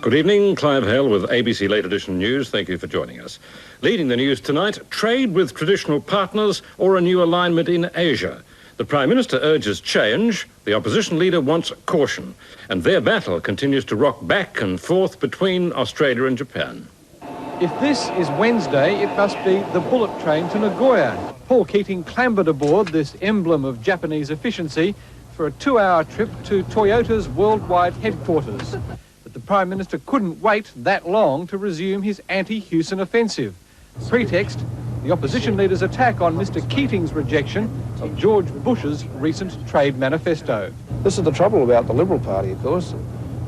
Good evening, Clive Hale with ABC Late Edition News. Thank you for joining us. Leading the news tonight, trade with traditional partners or a new alignment in Asia. The Prime Minister urges change, the opposition leader wants caution, and their battle continues to rock back and forth between Australia and Japan. If this is Wednesday, it must be the bullet train to Nagoya. Paul Keating clambered aboard this emblem of Japanese efficiency for a 2-hour trip to Toyota's worldwide headquarters. But the Prime Minister couldn't wait that long to resume his anti-Hewson offensive. Pretext, the opposition leader's attack on Mr Keating's rejection of George Bush's recent trade manifesto. This is the trouble about the Liberal Party, of course.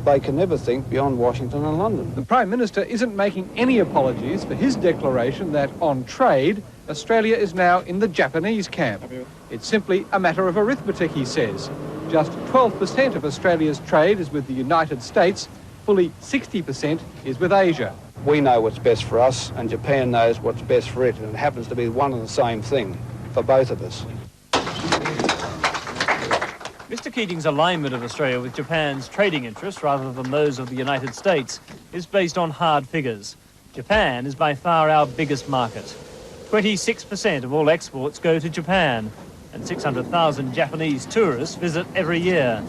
They can never think beyond Washington and London. The Prime Minister isn't making any apologies for his declaration that on trade, Australia is now in the Japanese camp. It's simply a matter of arithmetic, he says. Just 12% of Australia's trade is with the United States. Fully 60% is with Asia. We know what's best for us, and Japan knows what's best for it, and it happens to be one and the same thing for both of us. Mr Keating's alignment of Australia with Japan's trading interests, rather than those of the United States, is based on hard figures. Japan is by far our biggest market. 26% of all exports go to Japan, and 600,000 Japanese tourists visit every year.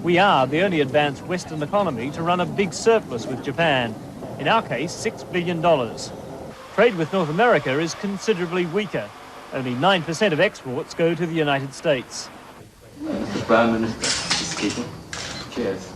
We are the only advanced Western economy to run a big surplus with Japan, in our case $6 billion. Trade with North America is considerably weaker. Only 9% of exports go to the United States. Mr Prime Minister, Mr Keating. Cheers.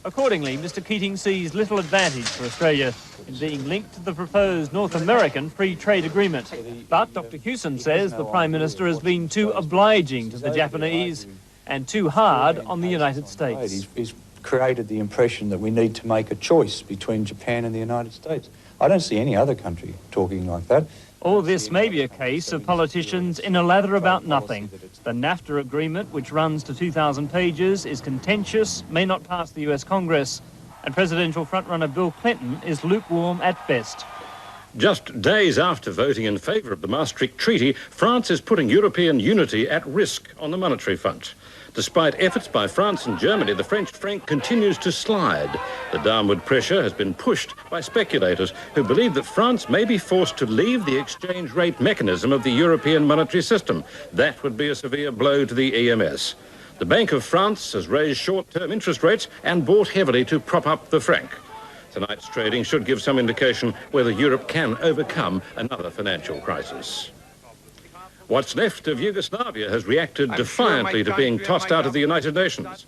Accordingly, Mr Keating sees little advantage for Australia in being linked to the proposed North American free trade agreement. But Dr Hewson says the Prime Minister has been too obliging to the Japanese and too hard on the United States. He's created the impression that we need to make a choice between Japan and the United States. I don't see any other country talking like that. Or this may be a case of politicians in a lather about nothing. The NAFTA agreement, which runs to 2,000 pages, is contentious, may not pass the US Congress, and presidential frontrunner Bill Clinton is lukewarm at best. Just days after voting in favour of the Maastricht Treaty, France is putting European unity at risk on the monetary front. Despite efforts by France and Germany, the French franc continues to slide. The downward pressure has been pushed by speculators who believe that France may be forced to leave the exchange rate mechanism of the European monetary system. That would be a severe blow to the EMS. The Bank of France has raised short-term interest rates and bought heavily to prop up the franc. Tonight's trading should give some indication whether Europe can overcome another financial crisis. What's left of Yugoslavia has reacted defiantly to being tossed out of the United Nations.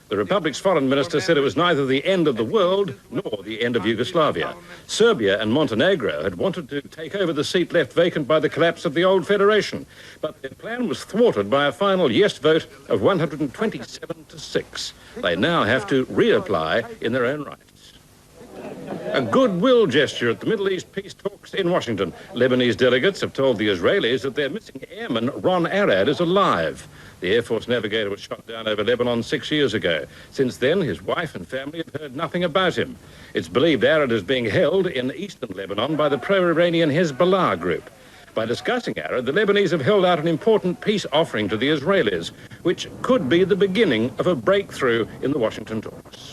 The Republic's foreign minister said it was neither the end of the world nor the end of Yugoslavia. Serbia and Montenegro had wanted to take over the seat left vacant by the collapse of the old federation, but their plan was thwarted by a final yes vote of 127 to 6. They now have to reapply in their own right. A goodwill gesture at the Middle East peace talks in Washington. Lebanese delegates have told the Israelis that their missing airman, Ron Arad, is alive. The Air Force navigator was shot down over Lebanon 6 years ago. Since then, his wife and family have heard nothing about him. It's believed Arad is being held in eastern Lebanon by the pro-Iranian Hezbollah group. By discussing Arad, the Lebanese have held out an important peace offering to the Israelis, which could be the beginning of a breakthrough in the Washington talks.